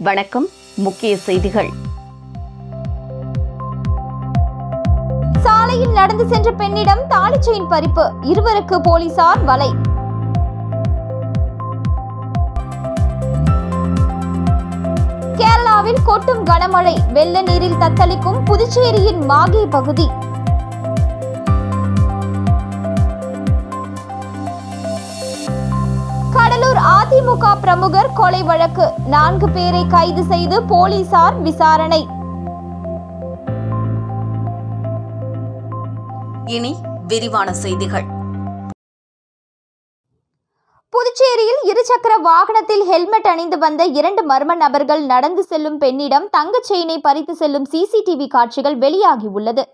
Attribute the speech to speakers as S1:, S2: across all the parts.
S1: வணக்கம். முக்கிய செய்திகள்.
S2: சாலையில் நடந்து சென்ற பெண்ணிடம் தாலி செயின் பறிப்பு, இருவருக்கு போலீசார் வலை. கேரளாவில் கொட்டும் கனமழை, வெள்ள நீரில் தத்தளிக்கும் புதுச்சேரியின் மாகே பகுதி. கடலூர் அதிமுக பிரமுகர் கொலை வழக்கு, 4 பேரை கைது செய்து போலீசார் விசாரணை.
S1: இனி விரிவான செய்திகள்.
S2: புதுச்சேரியில் இருசக்கர வாகனத்தில் ஹெல்மெட் அணிந்து வந்த 2 மர்ம நபர்கள் நடந்து செல்லும் பெண்ணிடம் தங்கச் செயினை பறித்து செல்லும் சிசிடிவி காட்சிகள் வெளியாகியுள்ளது.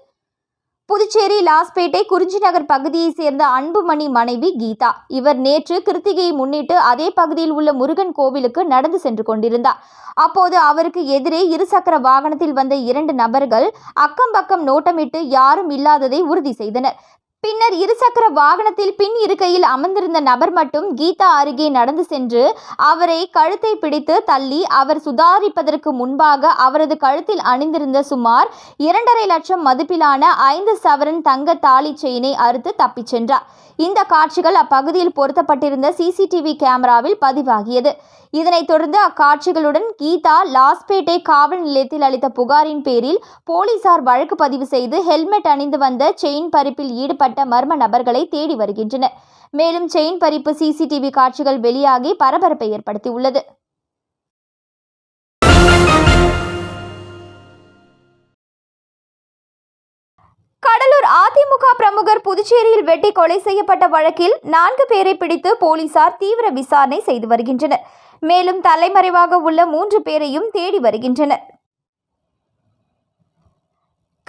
S2: புதுச்சேரி லாஸ்பேட்டை குறிஞ்சி நகர் பகுதியை சேர்ந்த அன்புமணி மனைவி கீதா. இவர் நேற்று கிருத்திகையை முன்னிட்டு அதே பகுதியில் உள்ள முருகன் கோவிலுக்கு நடந்து சென்று கொண்டிருந்தார். அப்போது அவருக்கு எதிரே இருசக்கர வாகனத்தில் வந்த 2 நபர்கள் அக்கம் பக்கம் நோட்டமிட்டு யாரும் இல்லாததை உறுதி செய்தனர். பின்னர் இருசக்கர வாகனத்தில் பின் இருக்கையில் அமர்ந்திருந்த நபர் மட்டும் கீதா அருகே நடந்து சென்று அவரை கழுத்தை பிடித்து தள்ளி அவர் சுதாரிப்பதற்கு முன்பாக அவரது கழுத்தில் அணிந்திருந்த சுமார் 2.5 லட்சம் மதிப்பிலான 5 சவரன் தங்க தாலி செயினை அறுத்து தப்பிச் சென்றார். இந்த காட்சிகள் அப்பகுதியில் பொருத்தப்பட்டிருந்த சிசிடிவி கேமராவில் பதிவாகியது. இதனைத் தொடர்ந்து அக்காட்சிகளுடன் கீதா லாஸ்பேட்டை காவல் நிலையத்தில் அளித்த புகாரின் பேரில் போலீசார் வழக்கு பதிவு செய்து ஹெல்மெட் அணிந்து வந்த செயின் பறிப்பில் ஈடுபட்ட மர்ம நபர்களை தேடி வருகின்றனர். மேலும் செயின் பறிப்பு சிசிடிவி காட்சிகள் வெளியாகி பரபரப்பை ஏற்படுத்தியுள்ளது. கடலூர் அதிமுக பிரமுகர் புதுச்சேரியில் வெட்டி கொலை செய்யப்பட்ட வழக்கில் 4 பேரை பிடித்து போலீசார் தீவிர விசாரணை செய்து வருகின்றனர். மேலும் தலைமறைவாக உள்ள 3 பேரையும் தேடி வருகின்றனர்.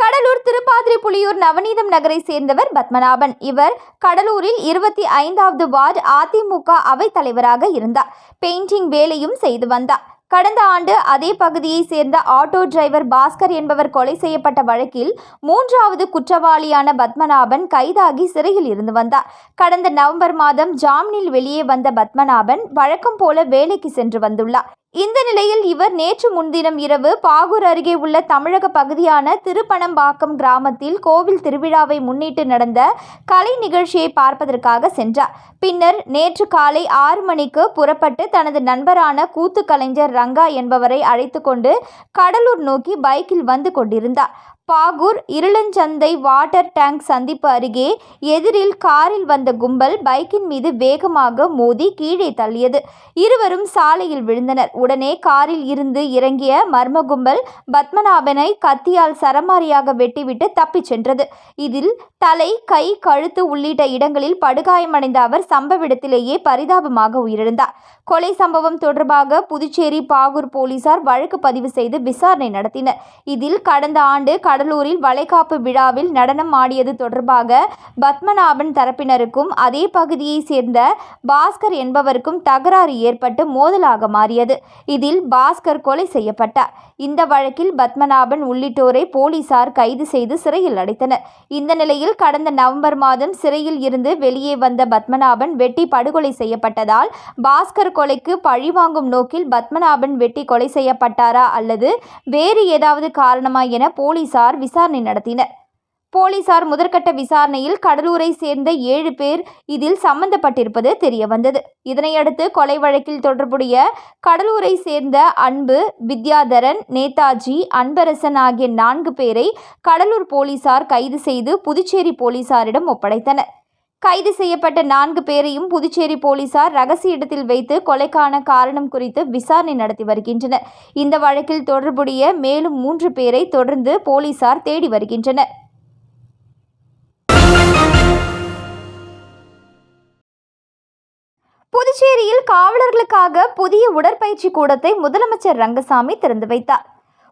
S2: கடலூர் திருப்பாதிரி புலியூர் நவநீதம் நகரை சேர்ந்தவர் பத்மநாபன். இவர் கடலூரில் 25வது வார்டு அதிமுக அவைத் தலைவராக இருந்தார். பெயிண்டிங் வேலையும் செய்து வந்தார். கடந்த ஆண்டு அதே பகுதியை சேர்ந்த ஆட்டோ டிரைவர் பாஸ்கர் என்பவர் கொலை செய்யப்பட்ட வழக்கில் 3வது குற்றவாளியான பத்மநாபன் கைதாகி சிறையில் இருந்து வந்தார். கடந்த நவம்பர் மாதம் ஜாமீனில் வெளியே வந்த பத்மநாபன் வழக்கம் போல வேலைக்கு சென்று வந்துள்ளார். இந்த நிலையில் இவர் நேற்று முன்தினம் இரவு பாகூர் அருகே உள்ள தமிழக பகுதியான திருப்பனம்பாக்கம் கிராமத்தில் கோவில் திருவிழாவை முன்னிட்டு நடந்த கலை நிகழ்ச்சியை பார்ப்பதற்காக சென்றார். பின்னர் நேற்று காலை 6 மணிக்கு புறப்பட்டு தனது நண்பரான கூத்து கலைஞர் ரங்கா என்பவரை அழைத்து கொண்டு கடலூர் நோக்கி பைக்கில் வந்து கொண்டிருந்தார். பாகூர் இருளஞ்சந்தை வாட்டர் டேங்க் சந்திப்பு அருகே எதிரில் காரில் வந்த கும்பல் பைக்கின் மீது வேகமாக மோதி கீழே தள்ளியது. இருவரும் சாலையில் விழுந்தனர். உடனே காரில் இருந்து இறங்கிய மர்ம கும்பல் பத்மநாபனை கத்தியால் சரமாரியாக வெட்டிவிட்டு தப்பிச் சென்றது. இதில் தலை, கை, கழுத்து உள்ளிட்ட இடங்களில் படுகாயமடைந்த அவர் சம்பவ இடத்திலேயே பரிதாபமாக உயிரிழந்தார். கொலை சம்பவம் தொடர்பாக புதுச்சேரி பாகூர் போலீசார் வழக்கு பதிவு செய்து விசாரணை நடத்தினர். இதில் கடந்த ஆண்டு கடலூரில் வளைகாப்பு விழாவில் நடனம் ஆடியது தொடர்பாக பத்மநாபன் தரப்பினருக்கும் அதே பகுதியை சேர்ந்த பாஸ்கர் என்பவருக்கும் தகராறு ஏற்பட்டு மோதலாக மாறியது. இதில் பாஸ்கர் கொலை செய்யப்பட்டார். இந்த வழக்கில் பத்மநாபன் உள்ளிட்டோரை போலீசார் கைது செய்து சிறையில் அடைத்தனர். இந்த நிலையில் கடந்த நவம்பர் மாதம் சிறையில் இருந்து வெளியே வந்த பத்மநாபன் வெட்டி படுகொலை செய்யப்பட்டதால் பாஸ்கர் கொலைக்கு பழிவாங்கும் நோக்கில் பத்மநாபன் வெட்டி கொலை செய்யப்பட்டாரா அல்லது வேறு ஏதாவது காரணமா என போலீசார் விசாரணை நடத்தினர். போலீசார் முதற்கட்ட விசாரணையில் கடலூரை சேர்ந்த 7 பேர் இதில் சம்பந்தப்பட்டிருப்பது தெரியவந்தது. இதனையடுத்து கொலை வழக்கில் தொடர்புடைய கடலூரை சேர்ந்த அன்பு, வித்யாதரன், நேதாஜி, அன்பரசன் ஆகிய 4 பேரை கடலூர் போலீசார் கைது செய்து புதுச்சேரி போலீசாரிடம் ஒப்படைத்தனர். கைது செய்யப்பட்ட 4 பேரையும் புதுச்சேரி போலீசார் ரகசிய இடத்தில் வைத்து கொலைக்கான காரணம் குறித்து விசாரணை நடத்தி வருகின்றனர். இந்த வழக்கில் தொடர்புடைய மேலும் 3 பேரை தொடர்ந்து போலீசார் தேடி வருகின்றனர். புதுச்சேரியில் காவலர்களுக்காக புதிய உடற்பயிற்சி கூடத்தை முதலமைச்சர் ரங்கசாமி திறந்து வைத்தார்.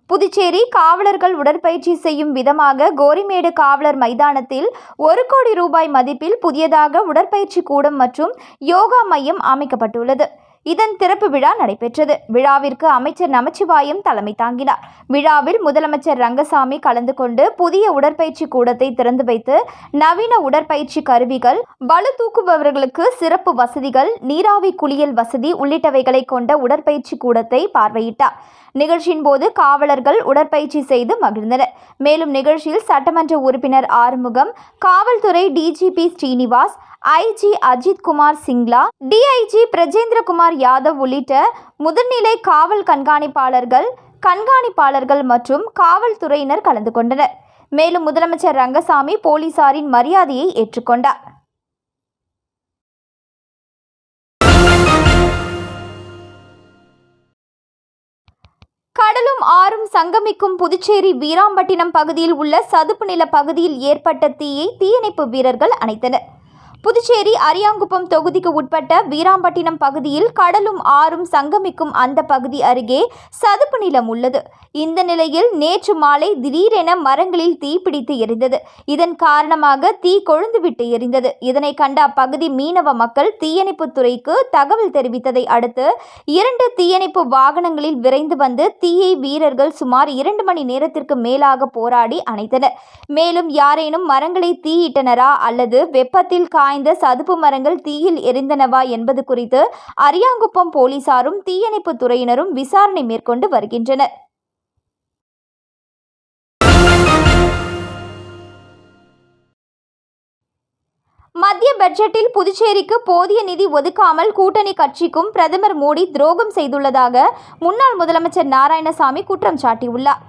S2: புதுச்சேரி காவலர்கள் உடற்பயிற்சி செய்யும் விதமாக கோரிமேடு காவலர் மைதானத்தில் 1 கோடி ரூபாய் மதிப்பில் புதியதாக உடற்பயிற்சி கூடம் மற்றும் யோகா மையம் அமைக்கப்பட்டுள்ளது. இதன் திறப்பு விழா நடைபெற்றது. விழாவிற்கு அமைச்சர் நமச்சிவாயம் தலைமை தாங்கினார். விழாவில் முதலமைச்சர் ரங்கசாமி கலந்து கொண்டு புதிய உடற்பயிற்சி கூடத்தை திறந்து வைத்து நவீன உடற்பயிற்சி கருவிகள், பளு தூக்குபவர்களுக்கு சிறப்பு வசதிகள், நீராவி குளியல் வசதி உள்ளிட்டவைகளை கொண்ட உடற்பயிற்சி கூடத்தை பார்வையிட்டார். நிகழ்ச்சியின் போது காவலர்கள் உடற்பயிற்சி செய்து மகிழ்ந்தனர். மேலும் நிகழ்ச்சியில் சட்டமன்ற உறுப்பினர் ஆறுமுகம், காவல்துறை DGP Srinivas, IG Ajith Kumar Singla, DIG Brajendrakumar Yadav உள்ளிட்ட முதுநிலை காவல் கண்காணிப்பாளர்கள் மற்றும் காவல்துறையினர் கலந்து கொண்டனர். மேலும் முதலமைச்சர் ரங்கசாமி போலீசாரின் மரியாதையை ஏற்றுக்கொண்டார். கடலும் ஆறும் சங்கமிக்கும் புதுச்சேரி வீராம்பட்டினம் பகுதியில் உள்ள சதுப்பு நில பகுதியில் ஏற்பட்ட தீயை தீயணைப்பு வீரர்கள் அணைத்தனர். புதுச்சேரி அரியாங்குப்பம் தொகுதிக்கு உட்பட்ட வீராம்பட்டினம் பகுதியில் கடலும் ஆறும் சங்கமிக்கும் அந்த பகுதி அருகே சதுப்பு நிலம் உள்ளது. இந்த நிலையில் நேற்று மாலை திடீரென மரங்களில் தீப்பிடித்து எரிந்தது. இதன் காரணமாக தீ கொழுந்துவிட்டு எரிந்தது. இதனை கண்ட அப்பகுதி மீனவ மக்கள் தீயணைப்பு துறைக்கு தகவல் தெரிவித்ததை அடுத்து 2 தீயணைப்பு வாகனங்களில் விரைந்து வந்து தீயை வீரர்கள் சுமார் 2 மணி நேரத்திற்கு மேலாக போராடி அணைத்தனர். மேலும் யாரேனும் மரங்களை தீயிட்டனரா அல்லது வெப்பத்தில் காய்ந்த சதுப்பு மரங்கள் தீயில் எரிந்தனவா என்பது குறித்து அரியாங்குப்பம் போலீசாரும் தீயணைப்பு துறையினரும் விசாரணை மேற்கொண்டு வருகின்றனர். மத்திய பட்ஜெட்டில் புதுச்சேரிக்கு போதிய நிதி ஒதுக்காமல் கூட்டணி கட்சிக்கும் பிரதமர் மோடி துரோகம் செய்துள்ளதாக முன்னாள் முதலமைச்சர் நாராயணசாமி குற்றம் சாட்டியுள்ளார்.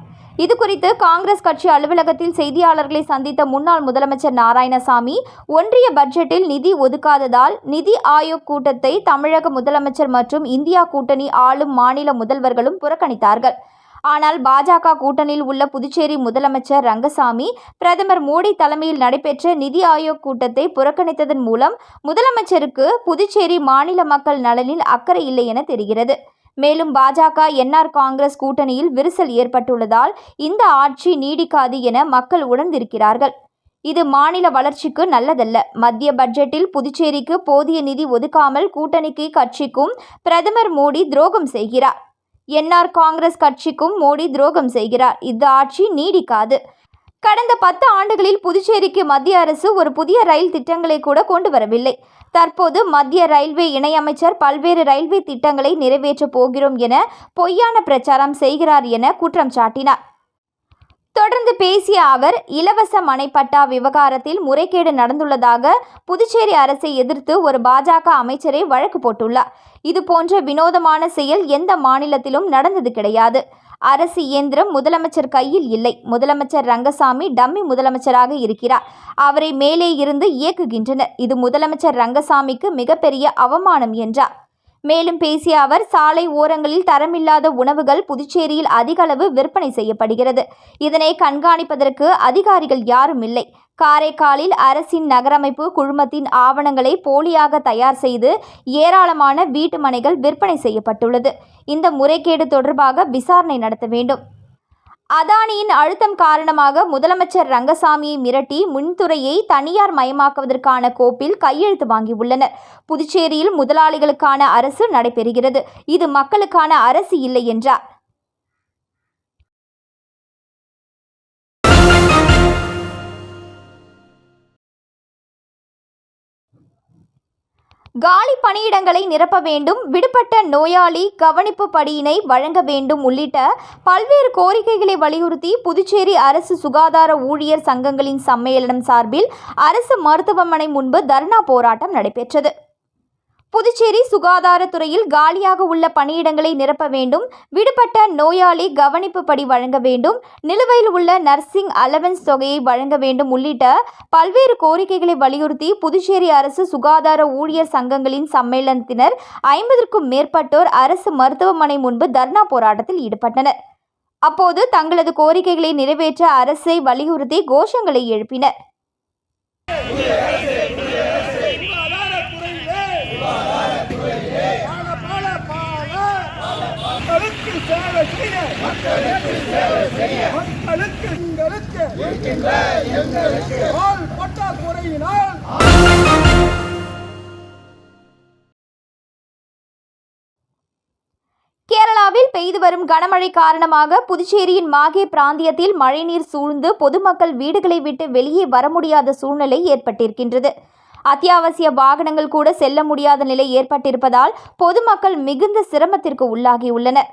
S2: இதுகுறித்து காங்கிரஸ் கட்சி அலுவலகத்தில் செய்தியாளர்களை சந்தித்த முன்னாள் முதலமைச்சர் நாராயணசாமி, ஒன்றிய பட்ஜெட்டில் நிதி ஒதுக்காததால் நிதி ஆயோக் கூட்டத்தை தமிழக முதலமைச்சர் மற்றும் இந்தியா கூட்டணி ஆளும் மாநில முதல்வர்களும் புறக்கணித்தார்கள். ஆனால் பாஜக கூட்டணியில் உள்ள புதுச்சேரி முதலமைச்சர் ரங்கசாமி பிரதமர் மோடி தலைமையில் நடைபெற்ற நிதி ஆயோக் கூட்டத்தை புறக்கணித்ததன் மூலம் முதலமைச்சருக்கு புதுச்சேரி மாநில மக்கள் நலனில் அக்கறை இல்லை என தெரிகிறது. மேலும் பாஜக என்ஆர் காங்கிரஸ் கூட்டணியில் விரிசல் ஏற்பட்டுள்ளதால் இந்த ஆட்சி நீடிக்காது என மக்கள் உணர்ந்திருக்கிறார்கள். இது மாநில வளர்ச்சிக்கு நல்லதல்ல. மத்திய பட்ஜெட்டில் புதுச்சேரிக்கு போதிய நிதி ஒதுக்காமல் கூட்டணிக்கு கட்சிக்கும் பிரதமர் மோடி துரோகம் செய்கிறார். என்ஆர் காங்கிரஸ் கட்சிக்கும் மோடி துரோகம் செய்கிறார். இந்த ஆட்சி நீடிக்காது. கடந்த 10 ஆண்டுகளில் புதுச்சேரிக்கு மத்திய அரசு ஒரு புதிய ரயில் திட்டங்களை கூட கொண்டு வரவில்லை. தற்போது மத்திய ரயில்வே இணையமைச்சர் பல்வேறு ரயில்வே திட்டங்களை நிறைவேற்றப் போகிறோம் என பொய்யான பிரச்சாரம் செய்கிறார் என குற்றம் சாட்டினார். தொடர்ந்து பேசிய அவர், இலவச மனைப்பட்டா விவகாரத்தில் முறைகேடு நடந்துள்ளதாக புதுச்சேரி அரசை எதிர்த்து ஒரு பாஜக அமைச்சரே வழக்கு போட்டுள்ளார். இதுபோன்ற வினோதமான செயல் எந்த மாநிலத்திலும் நடந்தது கிடையாது. அரசு இயந்திரம் முதலமைச்சர் கையில் இல்லை. முதலமைச்சர் ரங்கசாமி டம்மி முதலமைச்சராக இருக்கிறார். அவரை மேலே இருந்து இயக்குகின்றனர். இது முதலமைச்சர் ரங்கசாமிக்கு மிகப்பெரிய அவமானம் என்றார். மேலும் பேசிய அவர், சாலை ஓரங்களில் தரமில்லாத உணவுகள் புதுச்சேரியில் அதிக அளவு விற்பனை செய்யப்படுகிறது. இதனை கண்காணிப்பதற்கு அதிகாரிகள் யாரும் இல்லை. காரைக்காலில் அரசின் நகரமைப்பு குழுமத்தின் ஆவணங்களை போலியாக தயார் செய்து ஏராளமான வீட்டு மனைகள் விற்பனை செய்யப்பட்டுள்ளது. இந்த முறைகேடு தொடர்பாக விசாரணை நடத்த வேண்டும். அதானியின் அழுத்தம் காரணமாக முதலமைச்சர் ரங்கசாமியை மிரட்டி மின்துறையை தனியார் மயமாக்குவதற்கான கோப்பில் கையெழுத்து வாங்கியுள்ளனர். புதுச்சேரியில் முதலாளிகளுக்கான அரசு நடைபெறுகிறது. இது மக்களுக்கான அரசு இல்லை என்றார். காலி பணியிடங்களை நிரப்ப வேண்டும், விடுபட்ட நோயாளி கவனிப்பு படியினை வழங்க வேண்டும் உள்ளிட்ட பல்வேறு கோரிக்கைகளை வலியுறுத்தி புதுச்சேரி அரசு சுகாதார ஊழியர் சங்கங்களின் சம்மேளனம் சார்பில் அரசு மருத்துவமனை முன்பு தர்ணா போராட்டம் நடைபெற்றது. புதுச்சேரி சுகாதாரத்துறையில் காலியாக உள்ள பணியிடங்களை நிரப்ப வேண்டும், விடுபட்ட நோயாளி கவனிப்பு படி வழங்க வேண்டும், நிலுவையில் உள்ள நர்சிங் அலவன்ஸ் தொகையை வழங்க வேண்டும் உள்ளிட்ட பல்வேறு கோரிக்கைகளை வலியுறுத்தி புதுச்சேரி அரசு சுகாதார ஊழியர் சங்கங்களின் சம்மேளனத்தினர் 50க்கும் மேற்பட்டோர் அரசு மருத்துவமனை முன்பு தர்ணா போராட்டத்தில் ஈடுபட்டனர். அப்போது தங்களது கோரிக்கைகளை நிறைவேற்ற அரசை வலியுறுத்தி கோஷங்களை எழுப்பினர்.
S3: மக்களுக்கு
S2: தமிழகத்தில் பெய்து வரும் கனமழை காரணமாக புதுச்சேரியின் மாகே பிராந்தியத்தில் மழைநீர் சூழ்ந்து பொதுமக்கள் வீடுகளை விட்டு வெளியே வர முடியாத சூழ்நிலை ஏற்பட்டிருக்கின்றது. அத்தியாவசிய வாகனங்கள் கூட செல்ல முடியாத நிலை ஏற்பட்டிருப்பதால் பொதுமக்கள் மிகுந்த சிரமத்திற்கு உள்ளாகியுள்ளனர்.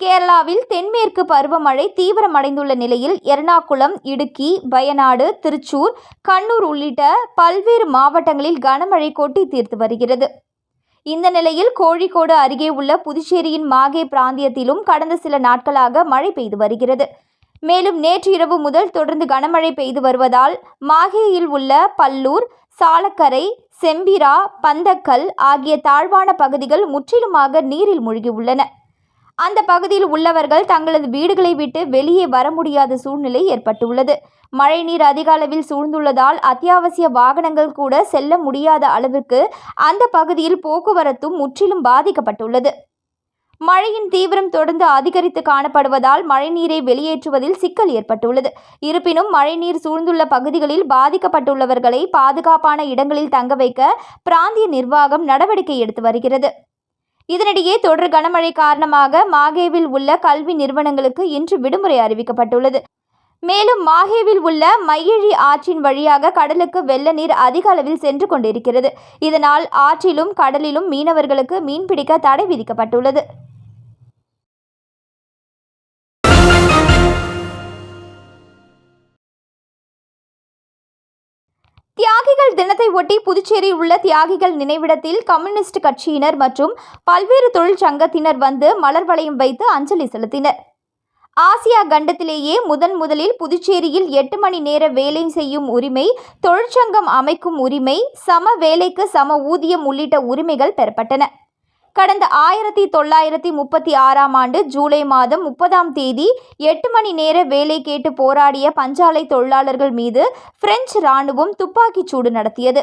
S2: கேரளாவில் தென்மேற்கு பருவமழை தீவிரமடைந்துள்ள நிலையில் எர்ணாகுளம், இடுக்கி, வயநாடு, திருச்சூர், கண்ணூர் உள்ளிட்ட பல்வேறு மாவட்டங்களில் கனமழை கொட்டி தீர்த்து வருகிறது. இந்த நிலையில் கோழிக்கோடு அருகே உள்ள புதுச்சேரியின் மாகே பிராந்தியத்திலும் கடந்த சில நாட்களாக மழை பெய்து வருகிறது. மேலும் நேற்று இரவு முதல் தொடர்ந்து கனமழை பெய்து வருவதால் மாகேயில் உள்ள பல்லூர், சாலக்கரை, செம்பிரா, பந்தக்கல் ஆகிய தாழ்வான பகுதிகள் முற்றிலுமாக நீரில் மூழ்கியுள்ளன. அந்த பகுதியில் உள்ளவர்கள் தங்களது வீடுகளை விட்டு வெளியே வர முடியாத சூழ்நிலை ஏற்பட்டுள்ளது. மழைநீர் அதிக அளவில் சூழ்ந்துள்ளதால் அத்தியாவசிய வாகனங்கள் கூட செல்ல முடியாத அளவிற்கு அந்த பகுதியில் போக்குவரத்தும் முற்றிலும் பாதிக்கப்பட்டுள்ளது. மழையின் தீவிரம் தொடர்ந்து அதிகரித்து காணப்படுவதால் மழைநீரை வெளியேற்றுவதில் சிக்கல் ஏற்பட்டுள்ளது. இருப்பினும் மழைநீர் சூழ்ந்துள்ள பகுதிகளில் பாதிக்கப்பட்டுள்ளவர்களை பாதுகாப்பான இடங்களில் தங்க வைக்க பிராந்திய நிர்வாகம் நடவடிக்கை எடுத்து வருகிறது. இதனிடையே தொடர் கனமழை காரணமாக மாகேவில் உள்ள கல்வி நிறுவனங்களுக்கு இன்று விடுமுறை அறிவிக்கப்பட்டுள்ளது. மேலும் மாகேவில் உள்ள மையழி ஆற்றின் வழியாக கடலுக்கு வெள்ள நீர் அதிக அளவில் சென்று கொண்டிருக்கிறது. இதனால் ஆற்றிலும் கடலிலும் மீனவர்களுக்கு மீன்பிடிக்க தடை விதிக்கப்பட்டுள்ளது. தியாகிகள் தினத்தை ஒட்டி புதுச்சேரியில் உள்ள தியாகிகள் நினைவிடத்தில் கம்யூனிஸ்ட் கட்சியினர் மற்றும் பல்வேறு தொழிற்சங்கத்தினர் வந்து மலர் வளையம் வைத்து அஞ்சலி செலுத்தினர். ஆசியா கண்டத்திலேயே முதலில் புதுச்சேரியில் 8 மணி நேர வேலை செய்யும் உரிமை, தொழிற்சங்கம் அமைக்கும் உரிமை, சம வேலைக்கு சம ஊதியம் உள்ளிட்ட உரிமைகள் பெறப்பட்டன. கடந்த 1936ஆம் ஆண்டு ஜூலை மாதம் 30ஆம் தேதி 8 மணி நேர வேலை கேட்டு போராடிய பஞ்சாலை தொழிலாளர்கள் மீது பிரெஞ்சு இராணுவம் துப்பாக்கிச் சூடு நடத்தியது.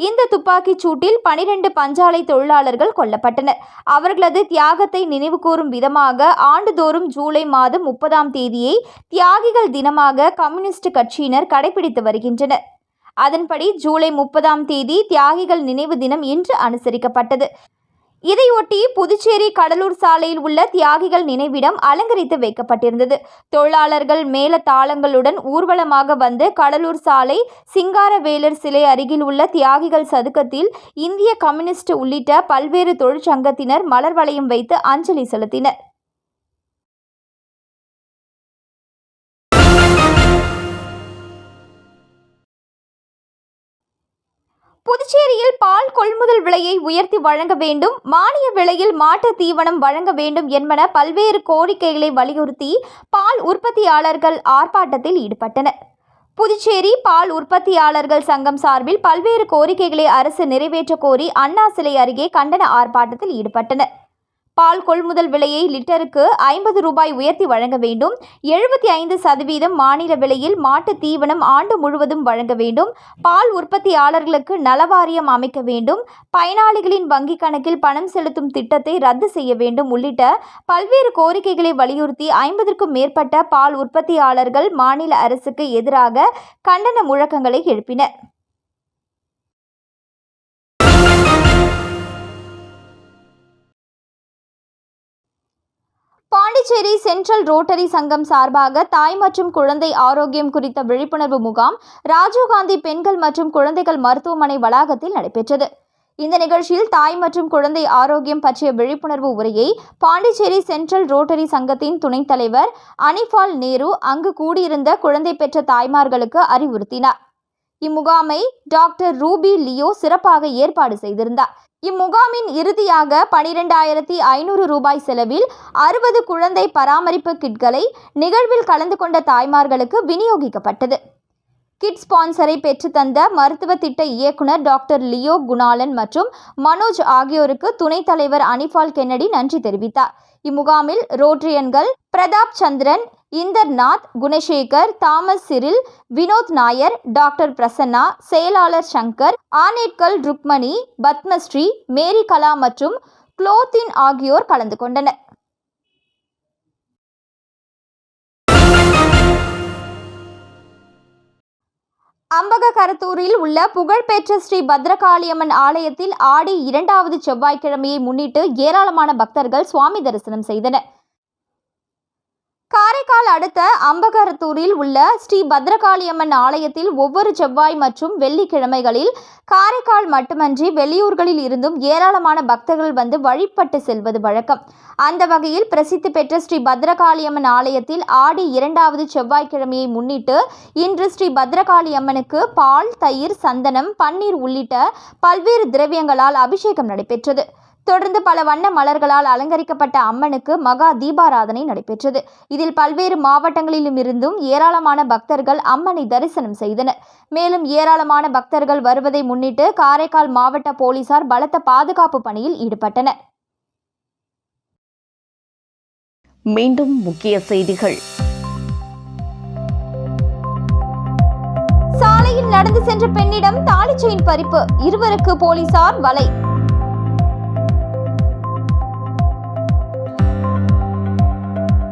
S2: இந்த துப்பாக்கிச் சூட்டில் 12 பஞ்சாலை தொழிலாளர்கள் கொல்லப்பட்டனர். அவர்களது தியாகத்தை நினைவுகூரும் விதமாக ஆண்டுதோறும் ஜூலை மாதம் 30ஆம் தேதியை தியாகிகள் தினமாக கம்யூனிஸ்ட் கட்சியினர் கடைபிடித்து வருகின்றனர். அதன்படி ஜூலை 30ஆம் தேதி தியாகிகள் நினைவு தினம் இன்று அனுசரிக்கப்பட்டது. இதையொட்டி புதுச்சேரி கடலூர் சாலையில் உள்ள தியாகிகள் நினைவிடம் அலங்கரித்து வைக்கப்பட்டிருந்தது. தொழிலாளர்கள் மேல தாளங்களுடன் ஊர்வலமாக வந்து கடலூர் சாலை சிங்காரவேலர் சிலை அருகில் உள்ள தியாகிகள் சதுக்கத்தில் இந்திய கம்யூனிஸ்ட் உள்ளிட்ட பல்வேறு தொழிற்சங்கத்தினர் மலர் வளையம் வைத்து அஞ்சலி செலுத்தினர். புதுச்சேரியில் பால் கொள்முதல் விலையை உயர்த்தி வழங்க வேண்டும், மானிய விலையில் மாட்டு தீவனம் வழங்க வேண்டும் என்பன பல்வேறு கோரிக்கைகளை வலியுறுத்தி பால் உற்பத்தியாளர்கள் ஆர்ப்பாட்டத்தில் ஈடுபட்டனர். புதுச்சேரி பால் உற்பத்தியாளர்கள் சங்கம் சார்பில் பல்வேறு கோரிக்கைகளை அரசு நிறைவேற்ற கோரி அண்ணா சிலை அருகே கண்டன ஆர்ப்பாட்டத்தில் ஈடுபட்டனர். பால் கொள்முதல் விலையை லிட்டருக்கு 50 ரூபாய் உயர்த்தி வழங்க வேண்டும், 75% மாநில விலையில் மாட்டு தீவனம் ஆண்டு முழுவதும் வழங்க வேண்டும், பால் உற்பத்தியாளர்களுக்கு நலவாரியம் அமைக்க வேண்டும், பயனாளிகளின் வங்கிக் கணக்கில் பணம் செலுத்தும் திட்டத்தை ரத்து செய்ய வேண்டும் உள்ளிட்ட பல்வேறு கோரிக்கைகளை வலியுறுத்தி 50க்கும் மேற்பட்ட பால் உற்பத்தியாளர்கள் மாநில அரசுக்கு எதிராக கண்டன முழக்கங்களை எழுப்பினர். பாண்டிச்சேரி சென்ட்ரல் ரோட்டரி சங்கம் சார்பாக தாய் மற்றும் குழந்தை ஆரோக்கியம் குறித்த விழிப்புணர்வு முகாம் ராஜீவ்காந்தி பெண்கள் மற்றும் குழந்தைகள் மருத்துவமனை வளாகத்தில் நடைபெற்றது. இந்த நிகழ்ச்சியில் தாய் மற்றும் குழந்தை ஆரோக்கியம் பற்றிய விழிப்புணர்வு உரையை பாண்டிச்சேரி சென்ட்ரல் ரோட்டரி சங்கத்தின் துணைத் தலைவர் அனிஃபால் நேரு அங்கு கூடியிருந்த குழந்தை பெற்ற தாய்மார்களுக்கு அறிவுறுத்தினார். இம்முகாமை டாக்டர் ரூபி லியோ சிறப்பாக ஏற்பாடு செய்திருந்தார். இம்முகாமின் இறுதியாக 12,500 ரூபாய் செலவில் 60 குழந்தை பராமரிப்பு கிட்களை நிகழ்வில் கலந்து கொண்ட தாய்மார்களுக்கு விநியோகிக்கப்பட்டது. கிட் ஸ்பான்சரை பெற்றுத்தந்த மருத்துவ திட்ட இயக்குனர் டாக்டர் லியோ குணாலன் மற்றும் மனோஜ் ஆகியோருக்கு துணைத் தலைவர் அனிஃபால் கென்னடி நன்றி தெரிவித்தார். இம்முகாமில் ரோட்டரியன்கள் Pratap Chandran, Indernath, Gunasekar, Thomas Cyril, Vinod Nair, doctor Prasanna, செயலாளர் சங்கர், ஆனேட்கல் ருக்மணி, பத்மஸ்ரீ, மேரி கலா மற்றும் குளோத்தின் ஆகியோர் கலந்து கொண்டனர். அம்பகரத்தூரில் உள்ள புகழ்பெற்ற ஸ்ரீ பத்ரகாளியம்மன் ஆலயத்தில் ஆடி 2வது செவ்வாய்க்கிழமையை முன்னிட்டு ஏராளமான பக்தர்கள் சுவாமி தரிசனம் செய்தனர். காரைக்கால் அடுத்த அம்பகரத்தூரில் உள்ள ஸ்ரீ பத்ரகாளியம்மன் ஆலயத்தில் ஒவ்வொரு செவ்வாய் மற்றும் வெள்ளிக்கிழமைகளில் காரைக்கால் மட்டுமன்றி வெளியூர்களில் இருந்தும் ஏராளமான பக்தர்கள் வந்து வழிபட்டு செல்வது வழக்கம். அந்த வகையில் பிரசித்தி பெற்ற ஸ்ரீ பத்ரகாளியம்மன் ஆலயத்தில் ஆடி 2வது செவ்வாய்க்கிழமையை முன்னிட்டு இன்று ஸ்ரீ பத்ரகாளியம்மனுக்கு பால், தயிர், சந்தனம், பன்னீர் உள்ளிட்ட பல்வேறு திரவியங்களால் அபிஷேகம் நடைபெற்றது. தொடர்ந்து பல வண்ண மலர்களால் அலங்கரிக்கப்பட்ட அம்மனுக்கு மகா தீபாராதனை நடைபெற்றது. இதில் பல்வேறு மாவட்டங்களிலும் இருந்தும் ஏராளமான பக்தர்கள் அம்மனை தரிசனம் செய்தனர். மேலும் ஏராளமான பக்தர்கள் வருவதை முன்னிட்டு காரைக்கால் மாவட்ட போலீசார் பலத்த பாதுகாப்பு பணியில் ஈடுபட்டனர்.
S1: மீண்டும் முக்கிய செய்திகள்.
S2: சாலையில் நடந்து சென்ற பெண்ணிடம் தாலி செயின் பறிப்பு, இருவருக்கு போலீசார் வலை.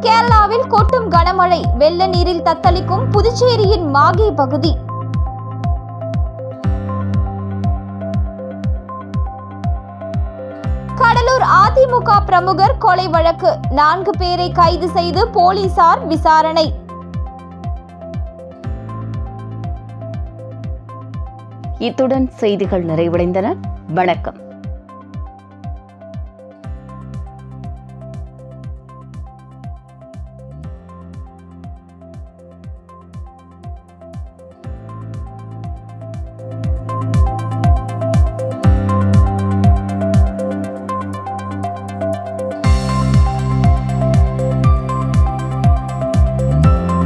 S2: கேரளாவில் கொட்டும் கனமழை, வெள்ள நீரில் தத்தளிக்கும் புதுச்சேரியின் மாகே பகுதி. கடலூர் அதிமுக பிரமுகர் கொலை வழக்கு, 4 பேரை கைது செய்து போலீசார் விசாரணை.
S1: இத்துடன் செய்திகள் நிறைவடைந்தன. வணக்கம்.